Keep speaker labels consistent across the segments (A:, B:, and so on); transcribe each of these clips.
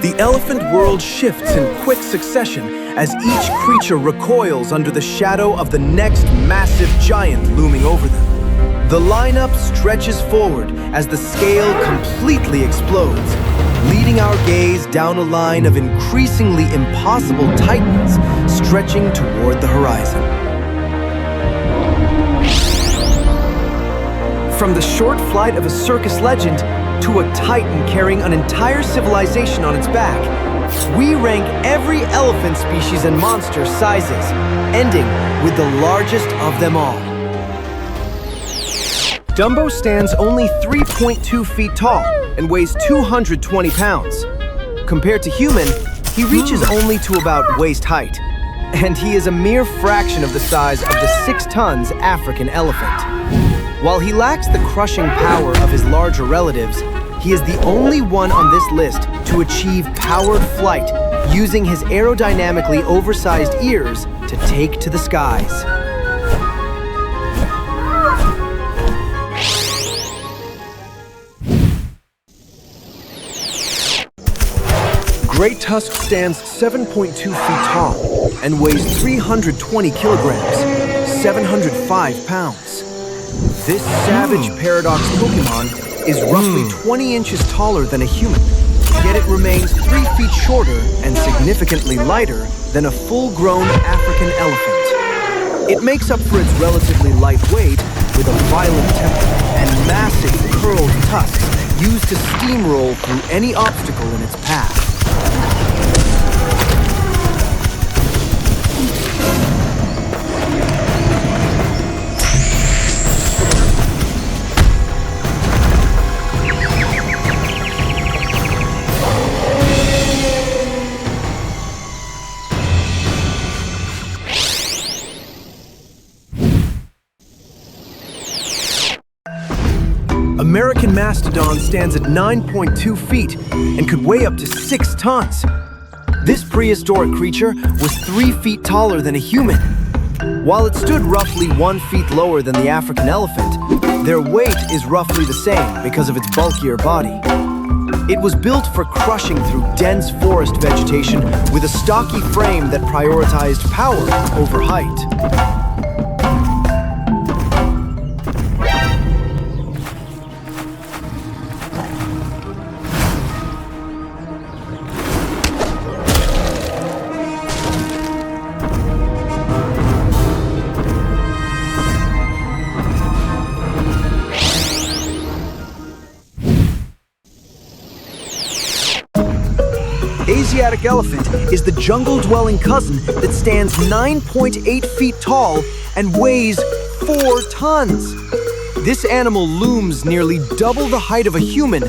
A: The elephant world shifts in quick succession as each creature recoils under the shadow of the next massive giant looming over them. The lineup stretches forward as the scale completely explodes, leading our gaze down a line of increasingly impossible titans stretching toward the horizon. From the short flight of a circus legend to a titan carrying an entire civilization on its back, we rank every elephant species and monster sizes, ending with the largest of them all. Dumbo stands only 3.2 feet tall and weighs 220 pounds. Compared to human, he reaches only to about waist height, and he is a mere fraction of the size of the 6 tons African elephant. While he lacks the crushing power of his larger relatives, he is the only one on this list to achieve powered flight using his aerodynamically oversized ears to take to the skies. Great Tusk stands 7.2 feet tall and weighs 320 kilograms, 705 pounds. This savage Paradox Pokémon is roughly 20 inches taller than a human, yet it remains 3 feet shorter and significantly lighter than a full-grown African elephant. It makes up for its relatively light weight with a violent temper and massive curled tusks used to steamroll through any obstacle in its path. American Mastodon stands at 9.2 feet and could weigh up to 6 tons. This prehistoric creature was 3 feet taller than a human. While it stood roughly 1 foot lower than the African elephant, their weight is roughly the same because of its bulkier body. It was built for crushing through dense forest vegetation with a stocky frame that prioritized power over height. Asiatic elephant is the jungle-dwelling cousin that stands 9.8 feet tall and weighs 4 tons. This animal looms nearly double the height of a human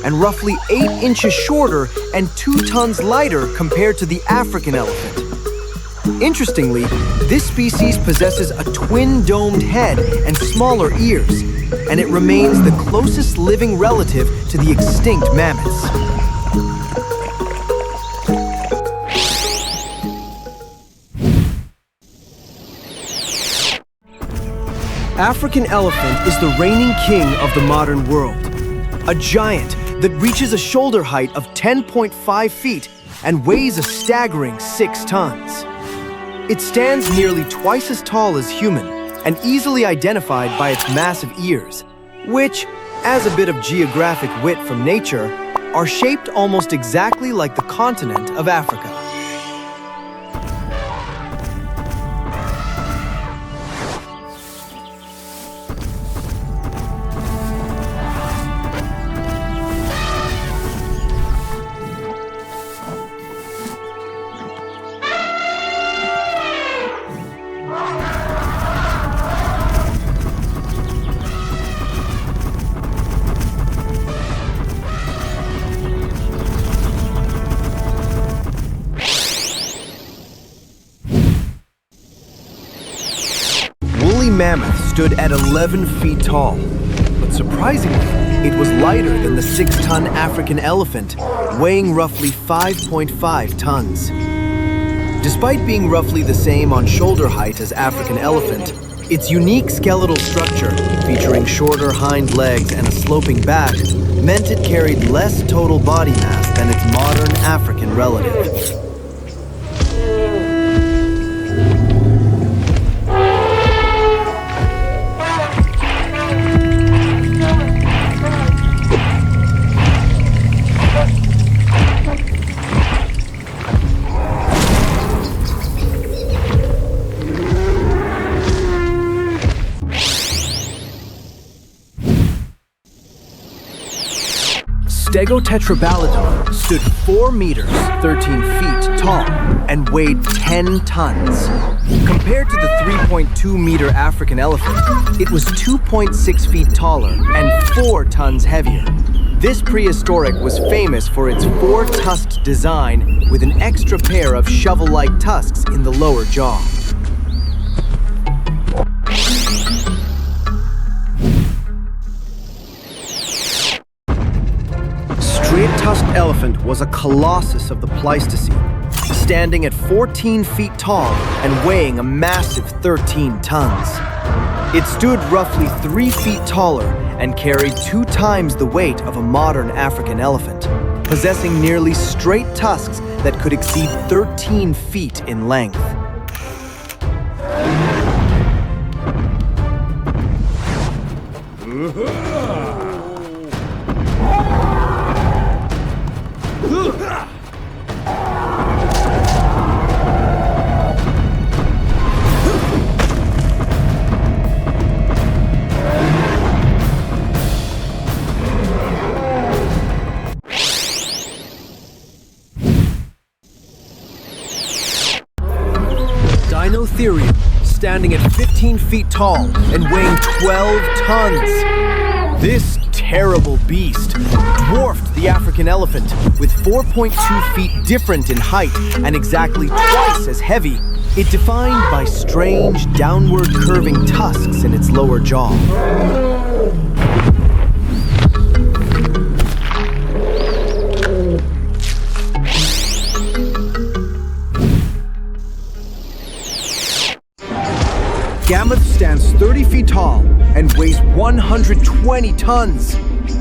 A: and roughly 8 inches shorter and 2 tons lighter compared to the African elephant. Interestingly, this species possesses a twin-domed head and smaller ears, and it remains the closest living relative to the extinct mammoths. African elephant is the reigning king of the modern world, a giant that reaches a shoulder height of 10.5 feet and weighs a staggering 6 tons. It stands nearly twice as tall as human and easily identified by its massive ears, which, as a bit of geographic wit from nature, are shaped almost exactly like the continent of Africa. Mammoth stood at 11 feet tall, but surprisingly, it was lighter than the 6-ton African elephant, weighing roughly 5.5 tons. Despite being roughly the same on shoulder height as African elephant, its unique skeletal structure, featuring shorter hind legs and a sloping back, meant it carried less total body mass than its modern African relative. Stegotetrabalidon stood 4 meters, 13 feet tall, and weighed 10 tons. Compared to the 3.2-meter African elephant, it was 2.6 feet taller and 4 tons heavier. This prehistoric was famous for its 4-tusked design with an extra pair of shovel-like tusks in the lower jaw. Straight-tusked elephant was a colossus of the Pleistocene, standing at 14 feet tall and weighing a massive 13 tons. It stood roughly 3 feet taller and carried 2 times the weight of a modern African elephant, possessing nearly straight tusks that could exceed 13 feet in length. Dinotherapus, standing at 15 feet tall and weighing 12 tons. This terrible beast dwarfed the African elephant with 4.2 feet different in height and exactly twice as heavy. It defined by strange downward curving tusks in its lower jaw. Gammoth stands 30 feet tall and weighs 120 tons,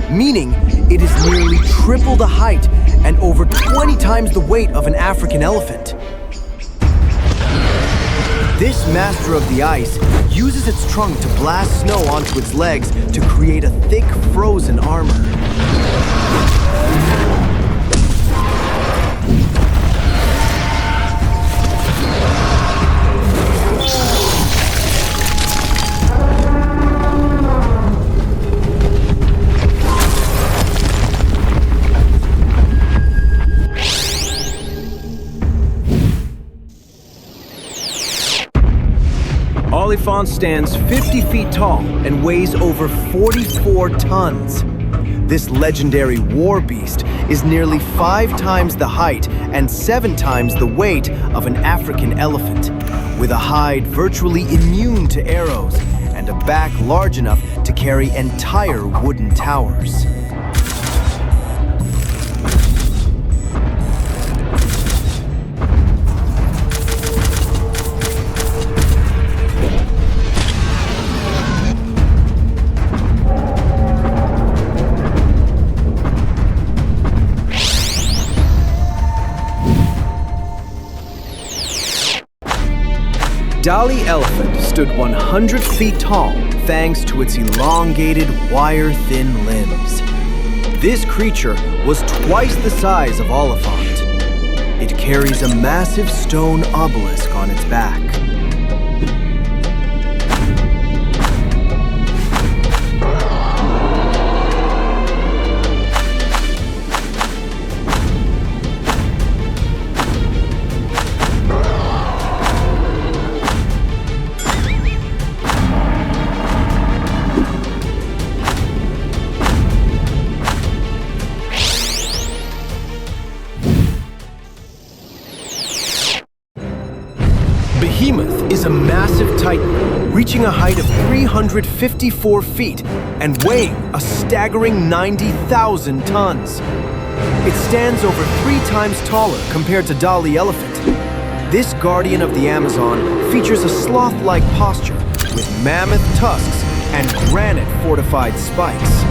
A: meaning it is nearly triple the height and over 20 times the weight of an African elephant. This master of the ice uses its trunk to blast snow onto its legs to create a thick frozen armor. Oliphant stands 50 feet tall and weighs over 44 tons. This legendary war beast is nearly 5 times the height and 7 times the weight of an African elephant, with a hide virtually immune to arrows and a back large enough to carry entire wooden towers. Dolly elephant stood 100 feet tall thanks to its elongated, wire-thin limbs. This creature was twice the size of Oliphant. It carries a massive stone obelisk on its back. Behemoth is a massive titan, reaching a height of 354 feet and weighing a staggering 90,000 tons. It stands over 3 times taller compared to Dolly elephant. This guardian of the Amazon features a sloth-like posture with mammoth tusks and granite-fortified spikes.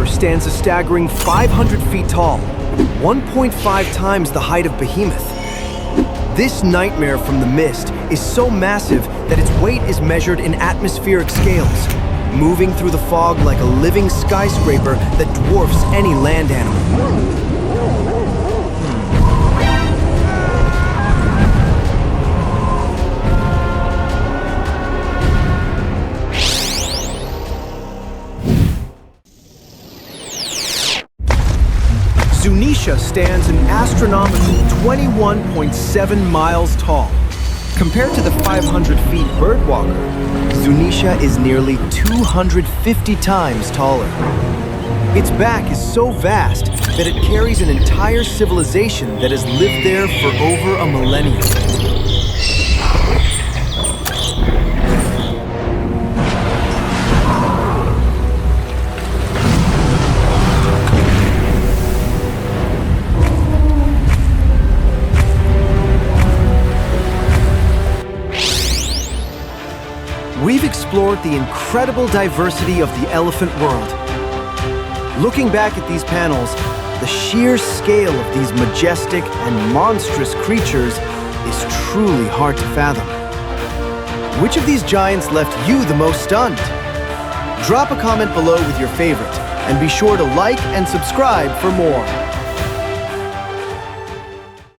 A: Bulkier stands a staggering 500 feet tall, 1.5 times the height of Behemoth. This nightmare from the mist is so massive that its weight is measured in atmospheric scales, moving through the fog like a living skyscraper that dwarfs any land animal. Zunisha stands an astronomical 21.7 miles tall. Compared to the 500 feet birdwalker, Zunisha is nearly 250 times taller. Its back is so vast that it carries an entire civilization that has lived there for over a millennium. We've explored the incredible diversity of the elephant world. Looking back at these panels, the sheer scale of these majestic and monstrous creatures is truly hard to fathom. Which of these giants left you the most stunned? Drop a comment below with your favorite, and be sure to like and subscribe for more.